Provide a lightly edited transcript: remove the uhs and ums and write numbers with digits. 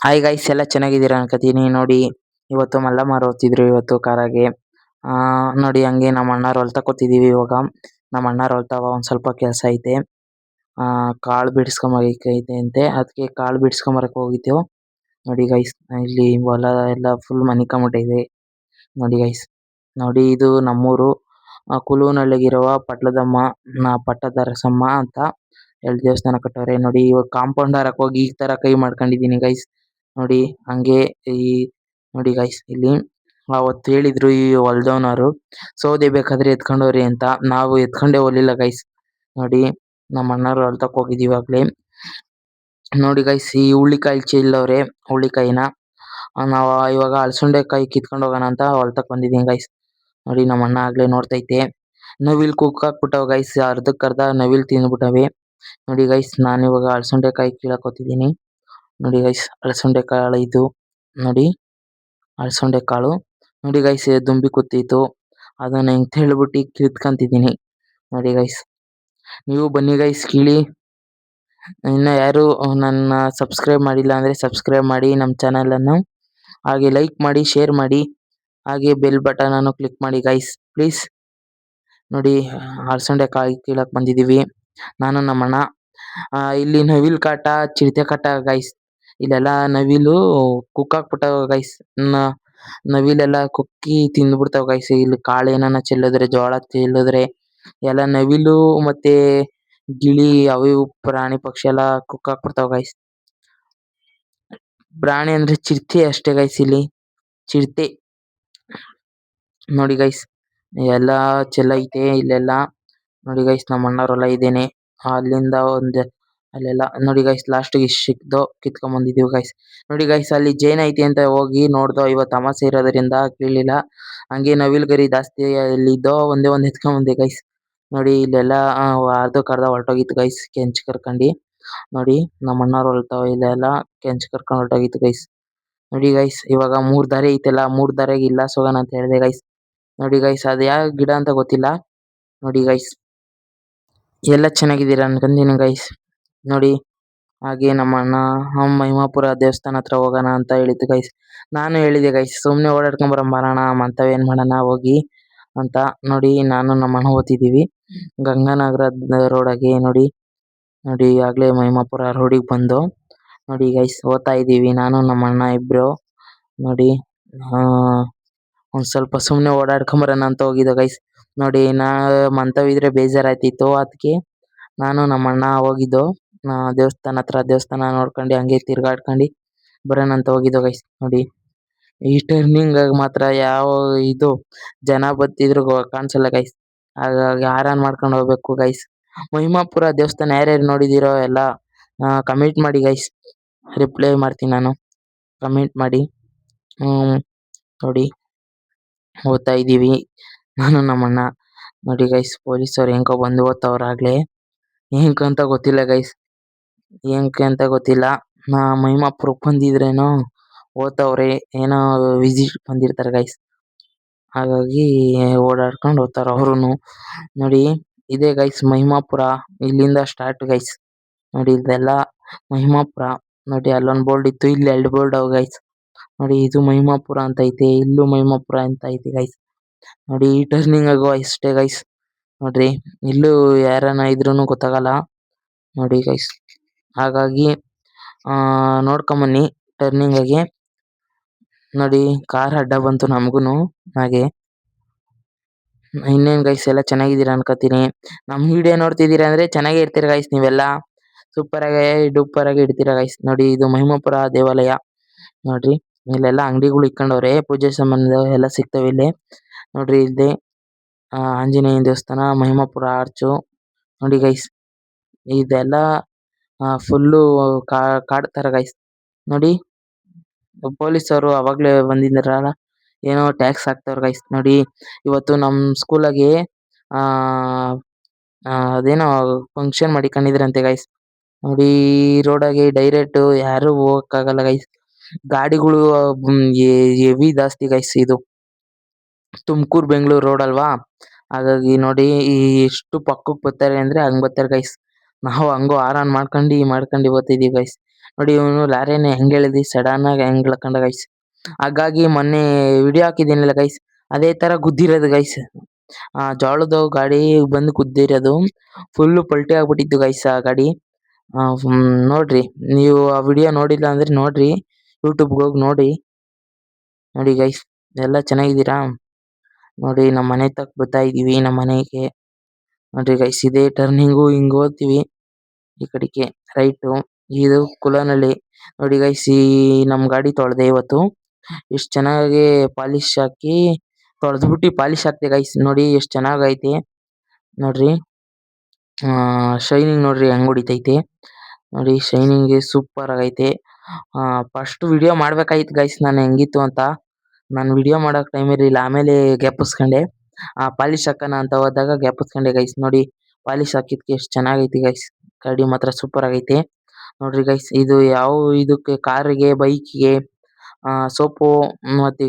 Hi guys, ಎಲ್ಲ ಚೆನ್ನಾಗಿದ್ದೀರಾ ಅನ್ಕೋತೀನಿ. ನೋಡಿ, ಇವತ್ತು ಮಲ್ಲಮ್ಮ ಓದ್ತಿದ್ರು ಇವತ್ತು ಕಾರಾಗೆ. ನೋಡಿ, ಹಂಗೆ ನಮ್ಮ ಅಣ್ಣಾರು ಹೊಲ್ತಾ ಕೂತಿದ್ದೀವಿ. ಇವಾಗ ನಮ್ಮ ಅಣ್ಣಾರು ಹೊಲ್ತಾವ, ಒಂದು ಸ್ವಲ್ಪ ಕೆಲಸ ಐತೆ. ಕಾಳು ಬಿಡಿಸ್ಕೊಂಬರಕೈತೆ ಅಂತೆ, ಅದಕ್ಕೆ ಕಾಳು ಬಿಡಿಸ್ಕೊಂಬರಕ್ಕೆ ಹೋಗಿದ್ದೆವು. ನೋಡಿ ಗೈಸ್, ಇಲ್ಲಿ ಹೊಲ ಎಲ್ಲ ಫುಲ್ ಮನಿಕಂಬಿಟ್ಟಿದೆ. ನೋಡಿ ಗೈಸ್, ನೋಡಿ ಇದು ನಮ್ಮೂರು ಕುಲುನಳ್ಳಿಗಿರುವ ಪಟ್ಟದರಸಮ್ಮ ಅಂತ ಹೇಳಿ ದೇವಸ್ಥಾನ ಕಟ್ಟವ್ರೆ. ನೋಡಿ, ಇವಾಗ ಕಾಂಪೌಂಡ್ ಹಾರಕ್ ಹೋಗಿ ಈ ತರ ಕೈ ಮಾಡ್ಕೊಂಡಿದೀನಿ ಗೈಸ್. ನೋಡಿ, ಹಂಗೆ ಈ ನೋಡಿ ಗೈಸ್, ಇಲ್ಲಿ ಅವತ್ತು ಹೇಳಿದ್ರು ಈ ಹೊಲ್ದವನವರು ಸೌದೆ ಬೇಕಾದ್ರೆ ಎತ್ಕೊಂಡವ್ರಿ ಅಂತ. ನಾವು ಎತ್ಕೊಂಡೇ ಹೋಗ್ಲಿಲ್ಲ ಗೈಸ್. ನೋಡಿ, ನಮ್ಮ ಅಣ್ಣವ್ರು ಹೊಲ್ತಕ್ ಹೋಗಿದ್ದೀವಿ ಇವಾಗ್ಲೇ. ನೋಡಿ ಗೈಸ್, ಈ ಹುಳ್ಳಿಕಾಯಿ ಚೆಲ್ಲವ್ರೆ. ಹುಳ್ಳಿಕಾಯಿನ ನಾವು ಇವಾಗ ಅಲಸಂಡೆಕಾಯಿ ಕಿತ್ಕೊಂಡು ಹೋಗೋಣ ಅಂತ ಹೊಲ್ತಕ್ ಬಂದಿದ್ದೀನಿ ಗೈಸ್. ನೋಡಿ, ನಮ್ಮ ಅಣ್ಣ ಆಗ್ಲೇ ನೋಡ್ತೈತೆ. ನವಿಲ್ ಕುಕ್ಕಾಕ್ಬಿಟ್ಟವ್ ಗೈಸ್, ಅರ್ಧಕ್ಕರ್ಧ ನವಿಲ್ ತಿಂದ್ಬಿಟ್ಟವೆ. ನೋಡಿ ಗೈಸ್, ನಾನು ಇವಾಗ ಅಲಸಂಡೆಕಾಯಿ ಕೀಳಕ್ ಹೋಗ್ತಿದ್ದೀನಿ. ನೋಡಿ ಗೈಸ್, ಅಲಸಂಡೆ ಕಾಳು ಇದು. ನೋಡಿ, ಅಲಸಂಡೆ ಕಾಳು ನೋಡಿ ಗೈಸ್, ದುಂಬಿ ಕೂತಿತ್ತು, ಅದನ್ನ ಹೆಂಗ್ ಹೇಳ್ಬಿಟ್ಟು ಕಿತ್ಕೊಂತಿದ್ದೀನಿ. ನೋಡಿ ಗೈಸ್, ನೀವು ಬನ್ನಿ ಗೈಸ್, ಕೀಳಿ. ಇನ್ನು ಯಾರು ನನ್ನ ಸಬ್ಸ್ಕ್ರೈಬ್ ಮಾಡಿಲ್ಲ ಅಂದ್ರೆ ಸಬ್ಸ್ಕ್ರೈಬ್ ಮಾಡಿ ನಮ್ಮ ಚಾನಲ್ ಅನ್ನು. ಹಾಗೆ ಲೈಕ್ ಮಾಡಿ, ಶೇರ್ ಮಾಡಿ, ಹಾಗೆ ಬೆಲ್ ಬಟನ್ ಅನ್ನು ಕ್ಲಿಕ್ ಮಾಡಿ ಗೈಸ್, ಪ್ಲೀಸ್. ನೋಡಿ, ಅಲಸಂಡೆ ಕಾಯಿ ಕೀಳಕ್ ಬಂದಿದೀವಿ ನಾನು ನಮ್ಮಣ್ಣ. ಇಲ್ಲಿ ನವಿಲ್ ಕಾಟ, ಚಿರತೆ ಕಾಟ ಗೈಸ್. ಇಲ್ಲೆಲ್ಲ ನವಿಲು ಕುಕ್ಕಾಕ್ಬಿಟ್ಟಾವ ಗೈಸ್. ನವಿಲೆಲ್ಲ ಕುಕ್ಕಿ ತಿಂದ್ಬಿಡ್ತಾವ ಗೈಸ್. ಇಲ್ಲಿ ಕಾಳು ಏನಾನ ಚೆಲ್ಲಿದ್ರೆ, ಜೋಳ ಚೆಲ್ಲಿದ್ರೆ ಎಲ್ಲ ನವಿಲು ಮತ್ತೆ ಗಿಳಿ ಅವು ಇವು ಪ್ರಾಣಿ ಪಕ್ಷಿ ಎಲ್ಲ ಕುಕ್ಕಾಕ್ಬಿಡ್ತಾವ ಗೈಸ್. ಪ್ರಾಣಿ ಅಂದ್ರೆ ಚಿರತೆ ಅಷ್ಟೇ ಗೈಸ್, ಇಲ್ಲಿ ಚಿರತೆ. ನೋಡಿ ಗೈಸ್, ಎಲ್ಲ ಚೆಲ್ಲೈತೆ ಇಲ್ಲೆಲ್ಲ. ನೋಡಿ ಗೈಸ್, ನಮ್ಮ ಅಣ್ಣವ್ರ ಹೊಲ ಇದೇನೆ. ಅಲ್ಲಿಂದ ಅಲ್ಲೆಲ್ಲ ನೋಡಿ ಗೈಸ್, ಲಾಸ್ಟ್ಗೆ ಸಿಕ್ದೋ ಕಿತ್ಕೊಂಡ್ ಬಂದಿದೀವಿ ಗೈಸ್. ನೋಡಿ ಗೈಸ್, ಅಲ್ಲಿ ಜೇನ್ ಐತಿ ಅಂತ ಹೋಗಿ ನೋಡ್ದೋ. ಇವತ್ತು ಅಮಾಸೆ ಇರೋದ್ರಿಂದ ಕೀಳಿಲ್ಲ. ಹಂಗೆ ನವಿಲ್ ಗರಿ ಜಾಸ್ತಿ ಎಲ್ಲಿದ್ದೋ ಒಂದೇ ಒಂದ್ ಎತ್ಕೊಂಡ್ ಬಂದೆ ಗೈಸ್. ನೋಡಿ, ಇಲ್ಲೆಲ್ಲ ಅರ್ಧಕ್ಕರ್ಧ ಹೊರಟೋಗಿತ್ತು ಗೈಸ್, ಕೆಂಚ್ ಕರ್ಕಂಡಿ. ನೋಡಿ, ನಮ್ಮ ಅಣ್ಣವ್ರು ಹೊಲ್ತಾವ ಇಲ್ಲೆಲ್ಲ ಕೆಂಚ್ ಕರ್ಕೊಂಡ್ ಹೊರಟೋಗಿತ್ತು ಗೈಸ್. ನೋಡಿ ಗೈಸ್, ಇವಾಗ 3 ದಾರಿ ಐತೆಲ್ಲ, 3 ದಾರಿಗೆ ಇಲ್ಲ ಹೋಗೋಣ ಅಂತ ಹೇಳಿದೆ ಗೈಸ್. ನೋಡಿ ಗೈಸ್, ಅದು ಯಾವ ಗಿಡ ಅಂತ ಗೊತ್ತಿಲ್ಲ. ನೋಡಿ ಗೈಸ್, ಎಲ್ಲ ಚೆನ್ನಾಗಿದ್ದೀರಾ ಅನ್ಕೊಂತೀನಿ ಗೈಸ್. ನೋಡಿ, ಹಾಗೆ ನಮ್ಮ ಅಣ್ಣ ಮಹಿಮಾಪುರ ದೇವಸ್ಥಾನ ಹತ್ರ ಹೋಗೋಣ ಅಂತ ಹೇಳಿದ್ದು ಗೈಸ್. ನಾನು ಹೇಳಿದೆ ಗೈಸ್, ಸುಮ್ನೆ ಓಡಾಡ್ಕೊಂಬರೋಣ, ಮಂತವೇನ್ ಮಾಡೋಣ ಹೋಗಿ ಅಂತ. ನೋಡಿ, ನಾನು ನಮ್ಮ ಅಣ್ಣ ಓದ್ತಿದ್ದೀವಿ ಗಂಗಾನಗರ ರೋಡಾಗೆ. ನೋಡಿ, ನೋಡಿ ಆಗ್ಲೇ ಮಹಿಮಾಪುರ ರೋಡಿಗೆ ಬಂದು ನೋಡಿ ಗೈಸ್, ಓದ್ತಾ ಇದ್ದೀವಿ ನಾನು ನಮ್ಮ ಅಣ್ಣ ಇಬ್ರು. ನೋಡಿ, ಒಂದ್ ಸ್ವಲ್ಪ ಸುಮ್ನೆ ಓಡಾಡ್ಕೊಂಬರೋಣ ಅಂತ ಹೋಗಿದ್ದೆ ಗೈಸ್. ನೋಡಿ, ಮಂತವಿದ್ರೆ ಬೇಜಾರಾಯ್ತಿತ್ತು, ಅದಕ್ಕೆ ನಾನು ನಮ್ಮ ಅಣ್ಣ ಹೋಗಿದ್ದು ದೇವಸ್ಥಾನ ಹತ್ರ. ದೇವಸ್ಥಾನ ನೋಡ್ಕೊಂಡು ಹಂಗೆ ತಿರ್ಗಾಡ್ಕೊಂಡು ಬರೋಣ ಅಂತ ಹೋಗಿದ್ದೋ ಗೈಸ್. ನೋಡಿ, ಈ ಟರ್ನಿಂಗ್ ಆಗ ಮಾತ್ರ ಯಾವ ಇದು ಜನ ಬತ್ತಿದ್ರು ಕಾಣಿಸಲ್ಲ ಗೈಸ್. ಹಾಗಾಗಿ ಆರಾನ್ ಮಾಡ್ಕೊಂಡು ಹೋಗ್ಬೇಕು ಗೈಸ್. ಮಹಿಮಾಪುರ ದೇವಸ್ಥಾನ ಯಾರ್ಯಾರು ನೋಡಿದಿರೋ ಎಲ್ಲ ಕಮೆಂಟ್ ಮಾಡಿ ಗೈಸ್, ರಿಪ್ಲೈ ಮಾಡ್ತೀನಿ ನಾನು. ಕಮೆಂಟ್ ಮಾಡಿ. ನೋಡಿ, ಓದ್ತಾ ಇದ್ದೀವಿ ನಾನು ನಮ್ಮಣ್ಣ. ನೋಡಿ ಗೈಸ್, ಪೊಲೀಸವ್ರು ಹೆಂಗೋ ಬಂದು ಓದ್ತಾವ್ರಾಗ್ಲೇ. ಏನಕ್ಕಂತ ಗೊತ್ತಿಲ್ಲ ಗೈಸ್, ಏನಕ್ಕೆ ಅಂತ ಗೊತ್ತಿಲ್ಲ. ಮಹಿಮಾಪುರಕ್ಕೆ ಬಂದಿದ್ರೇನೋ ಓದ್ತಾವ್ರೆ, ಏನೋ ವಿಸಿಟ್ ಬಂದಿರ್ತಾರೆ ಗೈಸ್. ಹಾಗಾಗಿ ಓಡಾಡ್ಕೊಂಡು ಹೋಗ್ತಾರ ಅವ್ರುನು. ನೋಡಿ, ಇದೇ ಗೈಸ್ ಮಹಿಮಾಪುರ, ಇಲ್ಲಿಂದ ಸ್ಟಾರ್ಟ್ ಗೈಸ್. ನೋಡಿ, ಇದೆಲ್ಲ ಮಹಿಮಾಪುರ. ನೋಡಿ, ಅಲ್ಲೊಂದು ಬೋರ್ಡ್ ಇತ್ತು, ಇಲ್ಲಿ 2 ಬೋರ್ಡ್ ಅವ ಗೈಸ್. ನೋಡಿ, ಇದು ಮಹಿಮಾಪುರ ಅಂತ ಐತೆ, ಇಲ್ಲೂ ಮಹಿಮಾಪುರ ಅಂತ ಐತೆ ಗೈಸ್. ನೋಡಿ, ಈ ಟರ್ನಿಂಗ್ ಆಗುವ ಇಷ್ಟೇ ಗೈಸ್. ನೋಡ್ರಿ, ಇಲ್ಲೂ ಯಾರನ ಇದ್ರೂನು ಗೊತ್ತಾಗಲ್ಲ. ನೋಡಿ ಗೈಸ್, ಹಾಗಾಗಿ ನೋಡ್ಕೊಂಬನ್ನಿ ಟರ್ನಿಂಗ್ ಆಗಿ. ನೋಡಿ, ಕಾರ್ ಅಡ್ಡ ಬಂತು ನಮಗುನು. ಹಾಗೆ ಇನ್ನೇನ್ ಗೈಸ್, ಎಲ್ಲ ಚೆನ್ನಾಗಿದ್ದೀರಾ ಅನ್ಕೋತೀನಿ. ನಮ್ ವಿಡಿಯೋ ನೋಡ್ತಿದ್ದೀರಾ ಅಂದ್ರೆ ಚೆನ್ನಾಗೇ ಇರ್ತೀರ ಗೈಸ್ ನೀವೆಲ್ಲ. ಸೂಪರ್ ಆಗಿ ಡೂಪರ್ ಆಗಿ ಇಡ್ತೀರಾ ಗೈಸ್. ನೋಡಿ, ಇದು ಮಹಿಮಾಪುರ ದೇವಾಲಯ. ನೋಡ್ರಿ, ಇಲ್ಲೆಲ್ಲ ಅಂಗಡಿಗಳು ಇಕ್ಕೊಂಡವ್ರೆ, ಪೂಜೆ ಸಂಬಂಧ ಎಲ್ಲ ಸಿಗ್ತವೆ ಇಲ್ಲಿ. ನೋಡ್ರಿ, ಇಲ್ಲಿ ಆಂಜನೇಯನ ದೇವಸ್ಥಾನ, ಮಹಿಮಾಪುರ ಆರ್ಚು. ನೋಡಿ ಗೈಸ್, ಇದೆಲ್ಲ ಫುಲ್ಲು ಕಾಡ್ ತರ ಗೈಸ್. ನೋಡಿ, ಪೊಲೀಸವರು ಅವಾಗ್ಲೇ ಬಂದಿದ್ರಲ್ಲ, ಏನೋ ಟ್ಯಾಕ್ಸ್ ಹಾಕ್ತವ್ರ ಗೈಸ್. ನೋಡಿ, ಇವತ್ತು ನಮ್ ಸ್ಕೂಲಾಗೆ ಅದೇನೋ ಫಂಕ್ಷನ್ ಮಾಡಿಕೊಂಡಿದ್ರಂತೆ ಗೈಸ್. ನೋಡಿ, ರೋಡಾಗೆ ಡೈರೆಕ್ಟ್ ಯಾರು ಹೋಗಕ್ಕಾಗಲ್ಲ ಗೈಸ್. ಗಾಡಿಗಳು ಹೆವಿ ಜಾಸ್ತಿ ಗೈಸ್. ಇದು ತುಮಕೂರು ಬೆಂಗಳೂರು ರೋಡ್ ಅಲ್ವಾ, ಹಾಗಾಗಿ ನೋಡಿ ಎಷ್ಟು ಪಕ್ಕಕ್ಕೆ ಬರ್ತಾರೆ ಅಂದ್ರೆ ಹಂಗ್ ಬರ್ತಾರೆ ಗೈಸ್. ನಾವು ಹಂಗೋ ಆರಾನ್ ಮಾಡ್ಕೊಂಡು ಓದ್ತಿದೀವಿ ಗೈಸ್. ನೋಡಿ ಇವನು ಲಾರಿನ ಹೆಂಗ್ ಎಳ್ದಿ ಸಡನ್ ಆಗಿ ಹೆಂಗ್ ಎಳ್ಕೊಂಡ ಗೈಸ್. ಹಾಗಾಗಿ ಮೊನ್ನೆ ವಿಡಿಯೋ ಹಾಕಿದ್ದೀನಲ್ಲ ಗೈಸ್, ಅದೇ ತರ ಗುದ್ದಿರೋದು ಗೈಸ್. ಜೋಳದ ಗಾಡಿ ಬಂದು ಗುದ್ದಿರೋದು, ಫುಲ್ ಪಲ್ಟಿ ಆಗ್ಬಿಟ್ಟಿತ್ತು ಗೈಸ್ ಆ ಗಾಡಿ. ನೋಡ್ರಿ, ನೀವು ಆ ವಿಡಿಯೋ ನೋಡಿಲ್ಲ ಅಂದ್ರೆ ನೋಡ್ರಿ, ಯೂಟ್ಯೂಬ್ಗೆ ಹೋಗಿ ನೋಡಿ. ನೋಡಿ ಗೈಸ್, ಎಲ್ಲ ಚೆನ್ನಾಗಿದ್ದೀರಾ? ನೋಡಿ ನಮ್ಮ ಮನೆ ತಕ್ ಬರ್ತಾ ಇದೀವಿ, ನಮ್ಮ ಮನೆಗೆ. ನೋಡ್ರಿ ಗೈಸ್, ಇದೇ ಟರ್ನಿಂಗು, ಹಿಂಗ್ ಹೋಗ್ತೀವಿ ಈ ಕಡೆಗೆ ರೈಟು. ಇದು ಕುಲನಳ್ಳಿ. ನೋಡಿ ಗೈಸ್, ಈ ನಮ್ ಗಾಡಿ ತೊಳ್ದೆ ಇವತ್ತು. ಎಷ್ಟ್ ಚೆನ್ನಾಗಿ ಪಾಲಿಶ್ ಹಾಕಿ ತೊಳೆದ್ಬಿಟ್ಟು ಪಾಲಿಶ್ ಹಾಕ್ದೆ ಗೈಸ್. ನೋಡಿ ಎಷ್ಟ್ ಚೆನ್ನಾಗೈತೆ ನೋಡ್ರಿ. ಶೈನಿಂಗ್ ನೋಡ್ರಿ ಹೆಂಗ್ ಹೊಡಿತೈತೆ. ನೋಡಿ ಶೈನಿಂಗ್ ಸೂಪರ್ ಆಗೈತೆ. ಫಸ್ಟ್ ವಿಡಿಯೋ ಮಾಡ್ಬೇಕಾಯ್ತು ಗೈಸ್ ನಾನು ಹೆಂಗಿತ್ತು ಅಂತ. ನಾನು ವಿಡಿಯೋ ಮಾಡಕ್ ಟೈಮ್ ಇರಲಿಲ್ಲ, ಆಮೇಲೆ ಜ್ಞಾಪಿಸ್ಕೊಂಡೆ. ಪಾಲಿಶ್ ಹಾಕೋಣ ಅಂತ ಹೋದಾಗ ಜ್ಞಾಪಿಸ್ಕೊಂಡೆ ಗೈಸ್. ನೋಡಿ ಪಾಲಿಶ್ ಹಾಕಿದ್ಕೆ ಎಷ್ಟು ಚೆನ್ನಾಗೈತಿ ಗೈಸ್. ಗಾಡಿ ಮಾತ್ರ ಸೂಪರ್ ಆಗೈತೆ. ನೋಡ್ರಿ ಗೈಸ್, ಇದು ಯಾವ ಇದಕ್ಕೆ ಕಾರಿಗೆ, ಬೈಕ್ಗೆ, ಸೋಪು ಮತ್ತೆ